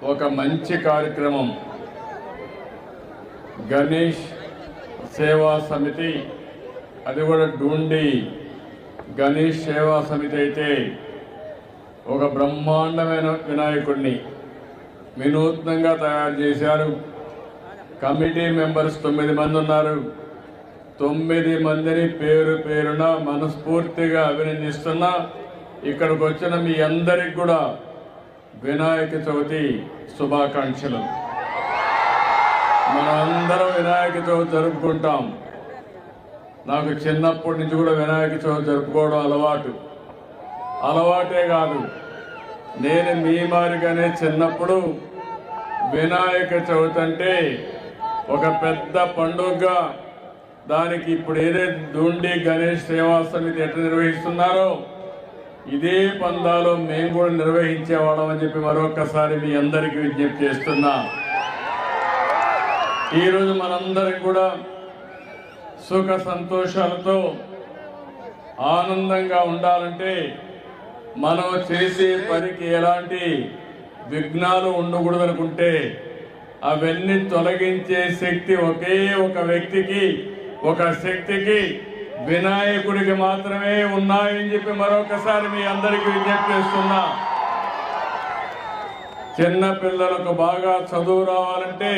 ఒక మంచి కార్యక్రమం గణేష్ సేవా సమితి, అది కూడా డూండి గణేష్ సేవా సమితి అయితే ఒక బ్రహ్మాండమైన వినాయకుడిని వినూత్నంగా తయారు చేశారు. కమిటీ మెంబర్స్ 9 మంది ఉన్నారు. 9 మందిని పేరు పేరున మనస్ఫూర్తిగా అభినందిస్తున్నా. ఇక్కడికి వచ్చిన మీ అందరికి కూడా వినాయక చవితి శుభాకాంక్షలు. మనమందరం వినాయక చవితి జరుపుకుంటాం. నాకు చిన్నప్పటి నుంచి కూడా వినాయక చవితి జరుపుకోవడం అలవాటే కాదు, నేను మీ మారిగానే చిన్నప్పుడు వినాయక చవితి అంటే ఒక పెద్ద పండుగగా, దానికి ఇప్పుడు ఏదైతే డూండి గణేష్ సేవా సమితి ఎట్లా నిర్వహిస్తున్నారో ఇదే పందాలో మేము కూడా నిర్వహించేవాళ్ళం అని చెప్పి మరొకసారి మీ అందరికీ విజ్ఞప్తి చేస్తున్నా. ఈరోజు మనందరం కూడా సుఖ సంతోషాలతో ఆనందంగా ఉండాలంటే మనం చేసే పనికి ఎలాంటి విఘ్నాలు ఉండకూడదనుకుంటే అవన్నీ తొలగించే శక్తి ఒకే ఒక వ్యక్తికి, ఒక శక్తికి, వినాయకుడికి మాత్రమే ఉన్నాయని చెప్పి మరొకసారి మీ అందరికీ విజ్ఞప్తి చేస్తున్నా. చిన్న పిల్లలకు బాగా చదువు రావాలంటే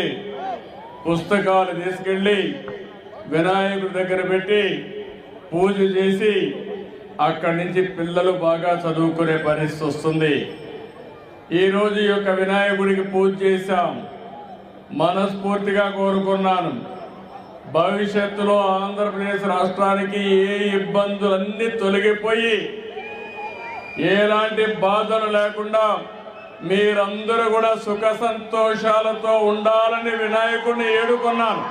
పుస్తకాలు తీసుకెళ్ళి వినాయకుడి దగ్గర పెట్టి పూజ చేసి అక్కడి నుంచి పిల్లలు బాగా చదువుకునే పరిస్థితి వస్తుంది. ఈరోజు ఈ యొక్క వినాయకుడికి పూజ చేశాం. మనస్ఫూర్తిగా కోరుకున్నాను, భవిష్యత్తులో ఆంధ్రప్రదేశ్ రాష్ట్రానికి ఏ ఇబ్బందులన్నీ తొలగిపోయి ఎలాంటి బాధలు లేకుండా మీరందరూ కూడా సుఖ సంతోషాలతో ఉండాలని వినాయకుడిని ఏడుకున్నాను.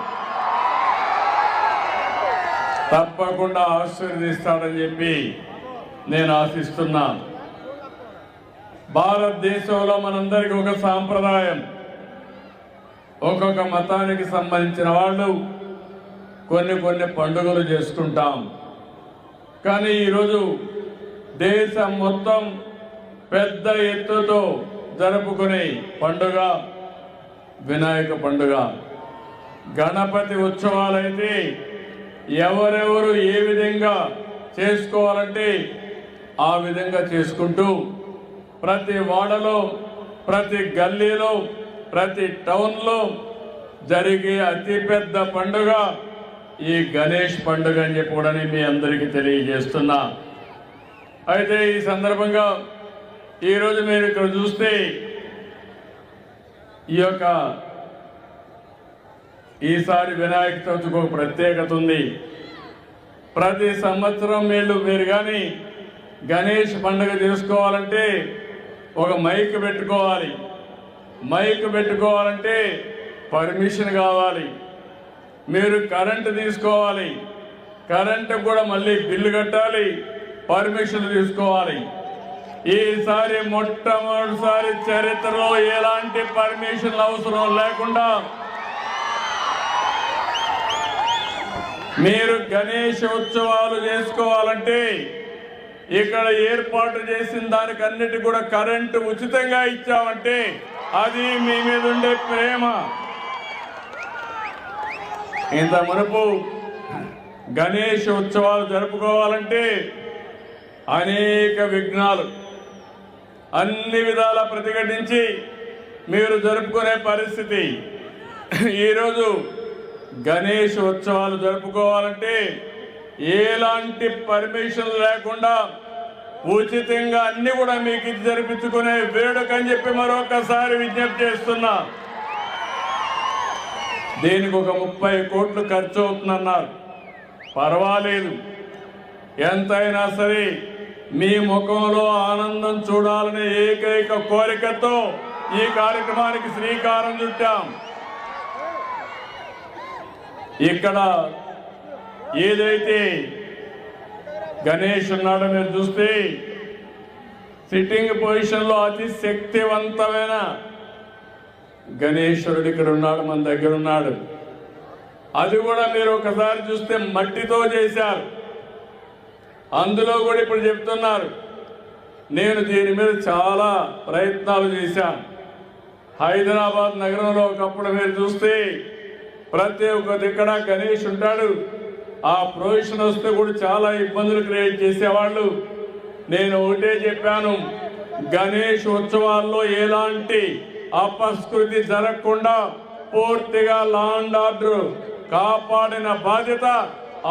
తప్పకుండా ఆశీర్వదిస్తాడని చెప్పి నేను ఆశిస్తున్నాను. భారతదేశంలో మనందరికీ ఒక సాంప్రదాయం, ఒక్కొక్క మతానికి సంబంధించిన వాళ్ళు కొన్ని పండుగలు చేసుకుంటాం. కానీ ఈరోజు దేశం మొత్తం పెద్ద ఎత్తుతో జరుపుకునే పండుగ వినాయక పండుగ. గణపతి ఉత్సవాలైతే ఎవరెవరు ఏ విధంగా చేసుకోవాలంటే ఆ విధంగా చేసుకుంటూ ప్రతి వాడలో, ప్రతి గల్లీలో, ప్రతి టౌన్లో జరిగే అతిపెద్ద పండుగ ఈ గణేష్ పండుగ అని చెప్పి కూడా మీ అందరికీ తెలియజేస్తున్నా. అయితే ఈ సందర్భంగా ఈరోజు మీరు ఇక్కడ చూస్తే ఈసారి వినాయక చవితికి ఒక ప్రత్యేకత ఉంది. ప్రతి సంవత్సరం మీరు కానీ గణేష్ పండుగ చేసుకోవాలంటే ఒక మైక్ పెట్టుకోవాలి. మైక్ పెట్టుకోవాలంటే పర్మిషన్ కావాలి. మీరు కరెంటు తీసుకోవాలి, కరెంటు కూడా మళ్ళీ బిల్లు కట్టాలి, పర్మిషన్ తీసుకోవాలి. ఈసారి మొట్టమొదటిసారి చరిత్రలో ఎలాంటి పర్మిషన్లు అవసరం లేకుండా మీరు గణేష్ ఉత్సవాలు చేసుకోవాలంటే ఇక్కడ ఏర్పాటు చేసిన దానికి అన్నిటి కూడా కరెంటు ఉచితంగా ఇచ్చామంటే అది మీ మీద ఉండే ప్రేమ. ఇంత మునుపు గణేష్ ఉత్సవాలు జరుపుకోవాలంటే అనేక విఘ్నాలు, అన్ని విధాల ప్రతిఘటించి మీరు జరుపుకునే పరిస్థితి. ఈరోజు గణేష్ ఉత్సవాలు జరుపుకోవాలంటే ఎలాంటి పర్మిషన్ లేకుండా ఉచితంగా అన్ని కూడా మీకు ఇది జరిపించుకునే వేడుక అని చెప్పి మరొకసారి విజ్ఞప్తి చేస్తున్నా. దీనికి ఒక 30 కోట్లు ఖర్చు అవుతుందన్నారు. పర్వాలేదు, ఎంతైనా సరే మీ ముఖంలో ఆనందం చూడాలనే ఏకైక కోరికతో ఈ కార్యక్రమానికి శ్రీకారం చుట్టాం. ఇక్కడ ఏదైతే గణేష్ ఉన్నాడో మీరు చూస్తే సిట్టింగ్ పొజిషన్లో అతి శక్తివంతమైన గణేశ్వరుడు ఇక్కడ ఉన్నాడు, మన దగ్గర ఉన్నాడు. అది కూడా మీరు ఒకసారి చూస్తే మట్టితో చేశారు. అందులో కూడా ఇప్పుడు చెప్తున్నారు, నేను దీని మీద చాలా ప్రయత్నాలు చేశాను. హైదరాబాద్ నగరంలో ఒకప్పుడు మీరు చూస్తే ప్రతి ఒక్క దిక్కడ గణేష్ ఉంటాడు. ఆ ప్రొవిషన్ వస్తే కూడా చాలా ఇబ్బందులు క్రియేట్ చేసేవాళ్ళు. నేను ఒకటే చెప్పాను, గణేష్ ఉత్సవాల్లో ఎలాంటి అపస్కృతి జరగకుండా పూర్తిగా లా అండ్ ఆర్డర్ కాపాడిన బాధ్యత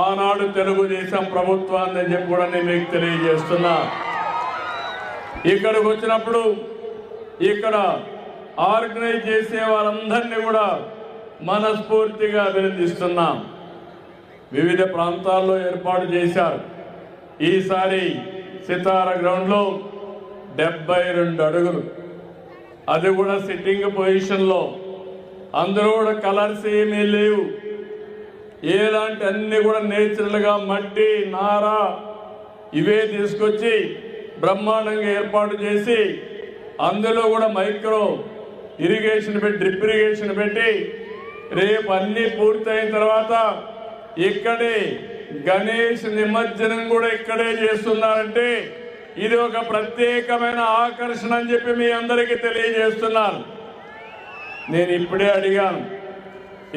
ఆనాడు తెలుగుదేశం ప్రభుత్వాన్ని చెప్పి కూడా నేను మీకు తెలియజేస్తున్నా. ఇక్కడికి వచ్చినప్పుడు ఇక్కడ ఆర్గనైజ్ చేసే వాళ్ళందరినీ కూడా మనస్ఫూర్తిగా అభినందిస్తున్నాం. వివిధ ప్రాంతాల్లో ఏర్పాటు చేశారు. ఈసారి సితార గ్రౌండ్లో 72 అడుగులు, అది కూడా సిట్టింగ్ పొజిషన్లో. అందరూ కూడా కలర్స్ ఏమీ లేవు, ఎలాంటి అన్ని కూడా నేచురల్గా మట్టి నార ఇవే తీసుకొచ్చి బ్రహ్మాండంగా ఏర్పాటు చేసి అందులో కూడా మైక్రో ఇరిగేషన్ పెట్టి డ్రిప్ ఇరిగేషన్ పెట్టి రేపు అన్నీ పూర్తయిన తర్వాత ఇక్కడే గణేష్ నిమజ్జనం కూడా ఇక్కడే చేస్తున్నారంటే ఇది ఒక ప్రత్యేకమైన ఆకర్షణ అని చెప్పి మీ అందరికీ తెలియజేస్తున్నాను. నేను ఇప్పుడే అడిగాను,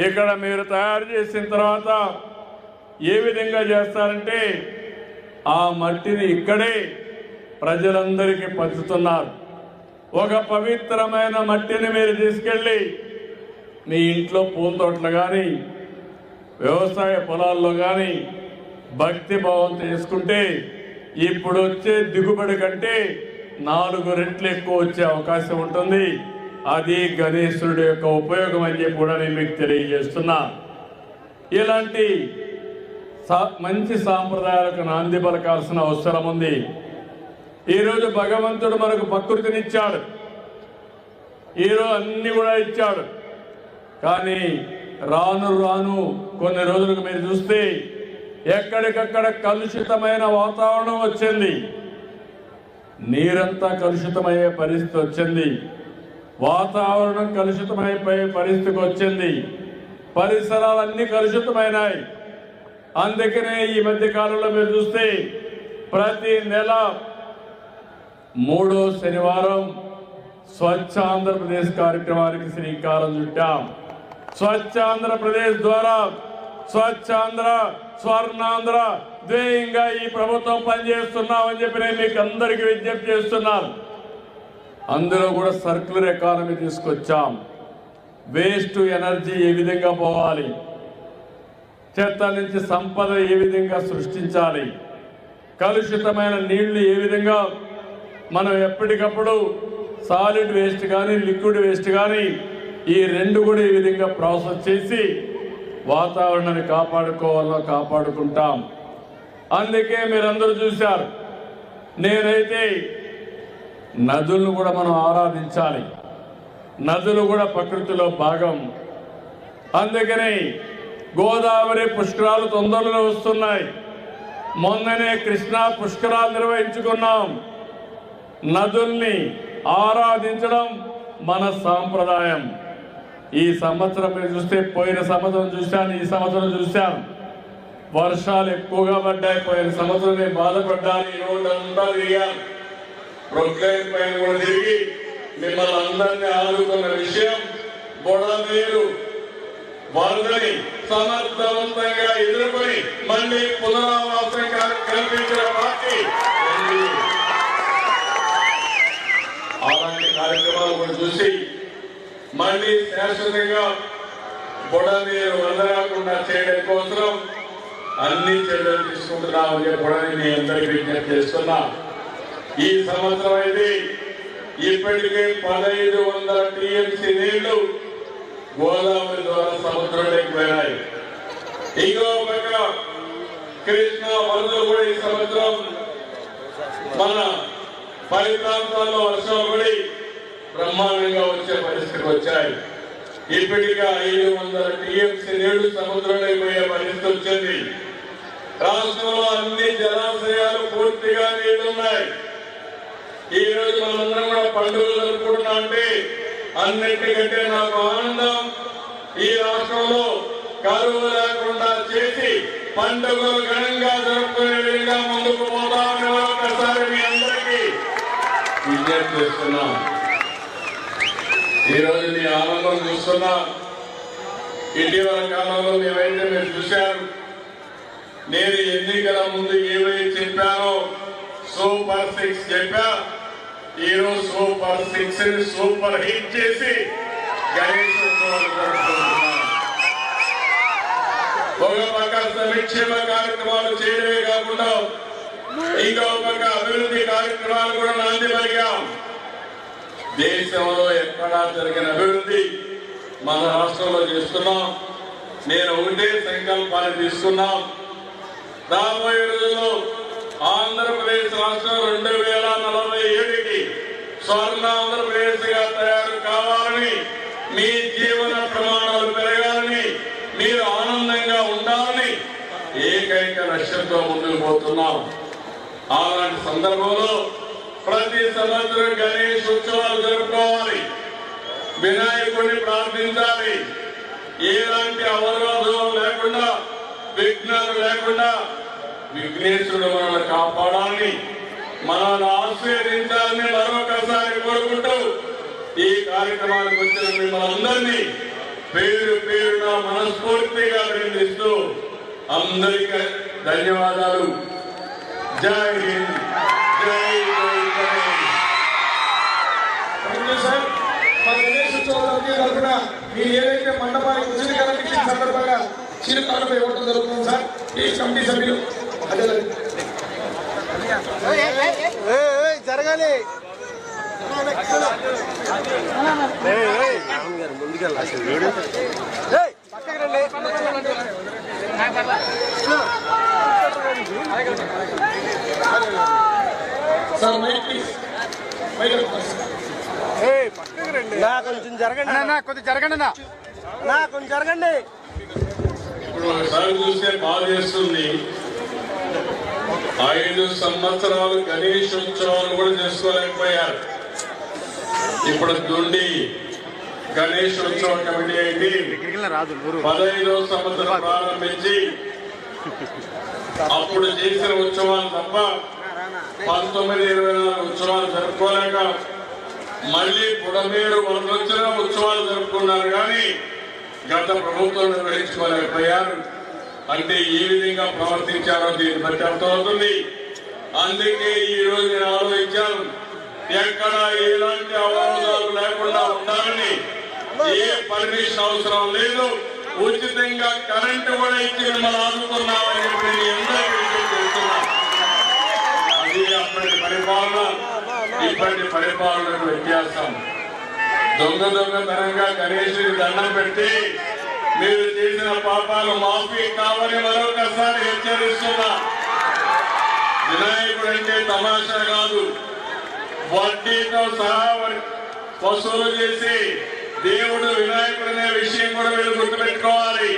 ఇక్కడ మీరు తయారు చేసిన తర్వాత ఏ విధంగా చేస్తారంటే ఆ మట్టిని ఇక్కడే ప్రజలందరికీ పంచుతున్నారు. ఒక పవిత్రమైన మట్టిని మీరు తీసుకెళ్ళి మీ ఇంట్లో పూల తోటలు కానీ వ్యవసాయ పొలాల్లో కానీ భక్తి భావంతో చేసుకుంటే ఇప్పుడు వచ్చే దిగుబడి కంటే 4 రెట్లు ఎక్కువ వచ్చే అవకాశం ఉంటుంది. అది గణేశుడి యొక్క ఉపయోగం అని చెప్పి కూడా నేను మీకు తెలియజేస్తున్నా. ఇలాంటి మంచి సాంప్రదాయాలకు నాంది పలకాల్సిన అవసరం ఉంది. ఈరోజు భగవంతుడు మనకు ప్రకృతినిచ్చాడు, ఈరోజు అన్ని కూడా ఇచ్చాడు. కానీ రాను రాను కొన్ని రోజులకు మీరు చూస్తే ఎక్కడికక్కడ కలుషితమైన వాతావరణం వచ్చింది, నీరంతా కలుషితమయ్యే పరిస్థితి వచ్చింది, వాతావరణం కలుషితమైపోయే పరిస్థితికి వచ్చింది, పరిసరాలన్నీ కలుషితమైనాయి. అందుకనే ఈ మధ్య కాలంలో మీరు చూస్తే ప్రతి నెల 3వ శనివారం స్వచ్ఛ ఆంధ్రప్రదేశ్ కార్యక్రమానికి శ్రీకారం చుట్టాం. స్వచ్ఛ ఆంధ్రప్రదేశ్ ద్వారా స్వచ్ఛాంధ్ర స్వర్ణాంధ్ర ధ్యేయంగా ఈ ప్రభుత్వం పనిచేస్తున్నామని చెప్పి నేను మీకు అందరికీ విజ్ఞప్తి చేస్తున్నాను. అందులో కూడా సర్క్యులర్ ఎకానమీ తీసుకొచ్చాం. వేస్ట్ టు ఎనర్జీ ఏ విధంగా పోవాలి, చెత్త నుంచి సంపద ఏ విధంగా సృష్టించాలి, కలుషితమైన నీళ్లు ఏ విధంగా మనం ఎప్పటికప్పుడు సాలిడ్ వేస్ట్ కానీ లిక్విడ్ వేస్ట్ కానీ ఈ రెండు కూడా ఈ విధంగా ప్రాసెస్ చేసి వాతావరణాన్ని కాపాడుకోవాలో కాపాడుకుంటాం. అందుకే మీరందరూ చూశారు, నేనైతే నదులను కూడా మనం ఆరాధించాలి, నదులు కూడా ప్రకృతిలో భాగం. అందుకని గోదావరి పుష్కరాలు తొందరలో వస్తున్నాయి. మొన్ననే కృష్ణా పుష్కరాలు నిర్వహించుకున్నాం. నదుల్ని ఆరాధించడం మన సాంప్రదాయం. ఈ సంవత్సరం మీరు చూస్తే పోయిన సంవత్సరం చూశాను, ఈ సంవత్సరం చూశాను, వర్షాలు ఎక్కువగా పడ్డాయి. పోయిన సంవత్సరం నేను బాధపడ్డాను. ఈ రోజంతా తిరిగాను, ప్రొక్లైన్ పైన కూడా తిరిగి మిమ్మల్ని అందరినీ ఆదుకున్న విషయం బుడమేరు వరదని సమర్థవంతంగా ఎదుర్కొని మళ్ళీ పునరావాసం కల్పించిన పార్టీ. అలాంటి కార్యక్రమాలు కూడా చూసి మళ్ళీ శాశ్వతంగా బుడమేరు వదలకుండా చేయడం కోసం అన్ని చర్యలు తీసుకుంటున్నామని చెప్పడానికి మీ అందరికీ విజ్ఞప్తి చేస్తున్నా. ఈ సంవత్సరం అయితే ఇప్పటికే 1500 టీఎంసీ నీళ్లు గోదావరి ద్వారా సముద్రంలోకి పోయినాయి. ఇంకో పక్క కృష్ణా వరదలు కూడా ఈ సంవత్సరం మన పరి ప్రాంతాల్లో వర్షాలు పడి బ్రహ్మాండంగా వచ్చే పరిస్థితికి వచ్చాయి. ఇప్పటికే 500 టీఎంసీ నీళ్లు సముద్రంలోకి పోయే పరిస్థితి వచ్చింది. రాష్ట్రంలో అన్ని జలాశయాలు పూర్తిగా నీళ్లున్నాయి. ఈ రోజు మనందరం కూడా పండుగలు జరుపుకుంటున్నా అంటే అన్నిటికంటే నాకు ఆనందం, ఈ రాష్ట్రంలో కరువు లేకుండా చేసి పండుగలు ఘనంగా జరుపుకునే విధంగా ముందుకు పోతామని ఒకసారి మీ అందరికీ విజ్ఞప్తి చేస్తున్నాం. ఈరోజు మీ ఆనందం చూస్తున్నా. ఇటీవల కాలంలో మేమైతే మీరు చూశారు, నేను ఎన్నికల ముందు ఏవైతే చెప్పానో సూపర్ 6 చెప్పా. ఈరోజు సూపర్ 6 ని సూపర్ హిట్ చేసి గణేష్ ఉత్సవాలు జరుపుకుంటున్నాం. ఒక పక్క సంక్షేమ కార్యక్రమాలు చేయడమే కాకుండా ఇంకో పక్క అభివృద్ధి కార్యక్రమాలు కూడా నాంది పలికాం. దేశంలో ఎక్కడా జరిగిన అభివృద్ధి మన రాష్ట్రంలో చేస్తున్నాం. నేను ఒకటే సంకల్పాన్ని తీసుకున్నాం. రాబోయే రోజుల్లో ఆంధ్రప్రదేశ్ రాష్ట్రం 2047కి స్వర్ణ ఆంధ్రప్రదేశ్ గా తయారు కావాలని, మీ జీవన ప్రమాణాలు పెరగాలని, మీరు ఆనందంగా ఉండాలని ఏకైక లక్ష్యంతో ముందుకు పోతున్నాం. అలాంటి సందర్భంలో ప్రతి సంవత్సరం గణేష్ ఉత్సవాలు జరుపుకోవాలి, వినాయకుడిని ప్రార్థించాలి. ఎలాంటి అవరోధాలు లేకుండా, విఘ్నాలు లేకుండా విఘ్నేశ్వరుడు మనల్ని కాపాడాలని, మనల్ని ఆశీర్వదించాలని మరొకసారి కోరుకుంటూ ఈ కార్యక్రమానికి వచ్చిన మిమ్మల్ని అందరినీ పేరు పేరున మనస్ఫూర్తిగా అభినందిస్తూ అందరికీ ధన్యవాదాలు. జై హింద్, జై సార్. మన గణేష్ ఉత్సవాలకి తరఫున మీరు ఏదైతే మండపానికి ఉచిత సందర్భంగా చిరుకాలపై ఇవ్వడం జరుగుతుంది సార్. ఈ కమిటీ సభ్యులు జరగాలి సార్ మైక్ ప్లీజ్. కొంచెం జరగండి అన్న, కొంచెం జరగండి అన్న, కొంచెం జరగండి. ఇప్పుడు ఒకసారి చూస్తే బాగా చేస్తుంది. 5 సంవత్సరాలు గణేష్ ఉత్సవాలు కూడా చేసుకోలేకపోయారు. ఇప్పుడు దుండి గణేష్ ఉత్సవ కమిటీ అయింది. 15వ సంవత్సరం ప్రారంభించి అప్పుడు చేసిన ఉత్సవాలు తప్ప 19-24 ఉత్సవాలు జరుపుకోలేక మళ్ళీ పుడమేరు వరదొచ్చిన ఉత్సవాలు జరుపుకున్నారు. కానీ గత ప్రభుత్వం నిర్వహించుకోలేకపోయారు. అంటే ఏ విధంగా ప్రవర్తించారో దీన్ని బట్టి అర్థమవుతుంది. అందుకే ఈ రోజు నేను ఆలోచించాను, ఎక్కడ ఎలాంటి అవరోధాలు లేకుండా ఉండాలని. ఏ పర్మిషన్ అవసరం లేదు, ఉచితంగా కరెంటు కూడా ఇచ్చి మిమ్మల్ని ఆదుకున్నామని చెప్పి అందరికీ విషయం చేస్తున్నాను. అది అప్పటి పరిపాలన, ఇప్పటి పరిపాలనకు వ్యత్యాసం. దొంగతనంగా గణేశుడికి దండం పెట్టి మీరు చేసిన పాపాలు మాఫీ కావని మరొకసారి హెచ్చరిస్తున్నా. వినాయకుడు అంటే తమాషా కాదు. వడ్డీతో సహా వసూలు చేసి దేవుడు వినాయకుడు అనే విషయం కూడా మీరు గుర్తుపెట్టుకోవాలి.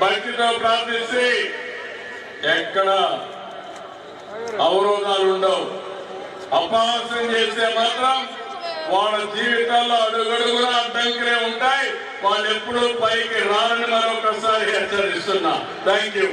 భక్తితో ప్రార్థిస్తే ఎక్కడ అవరోధాలు ఉండవు. అపహాస్యం చేస్తే మాత్రం వాళ్ళ జీవితాల్లో అడుగడుగునా అడ్డంకులే ఉంటాయి. వాళ్ళు ఎప్పుడూ పైకి రాలని మరొకసారి హెచ్చరిస్తున్నా. Thank you.